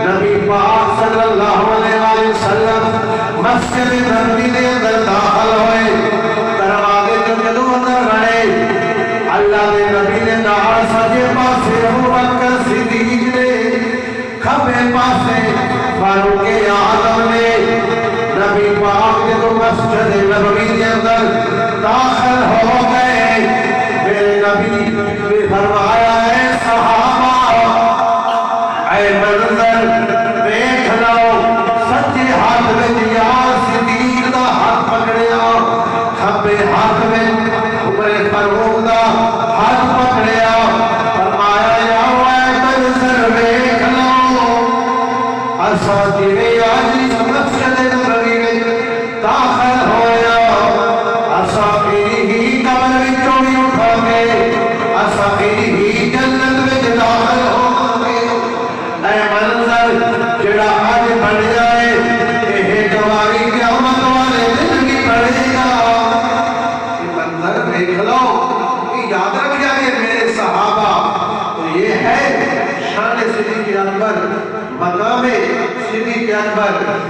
نبی پاک صلی اللہ علیہ وسلم مسجد نبوی دے اندر داخل ہوئے، دروازے تو جدو اندر بڑھے، اللہ دے نبی نے نال سجے پاسے ابو بکر صدیق نے، کھبے پاسے فاروق اعظم نے، نبی پاک جدو مسجد نبوی دے اندر داخل ہو گئے، میرے نبی نے فرمایا اے صحابہ اے منظر دیکھ لو، سچے ہاتھ میں یار صدیق دا ہاتھ پکڑیا، کھبے ہاتھ میں عمر فاروق دا ہاتھ پکڑیا، فرمایا یا اے منظر دیکھ لو، اسا جویں آج مسجد نبوی میں داخل ہویا، اسا ہی قبر وچوں بھی اٹھا کے اسا ہی جنت وچ داخل ہو گئے۔ اے منظر جڑا آج بڑھ جائے یہ گواری قیامت والے دن بھی بڑھے گا۔ یہ منظر دیکھ لو، یہ یاد رکھیا کہ میرے صحابہ تو یہ ہے شان صدیق اکبر، مقام صدیق اکبر۔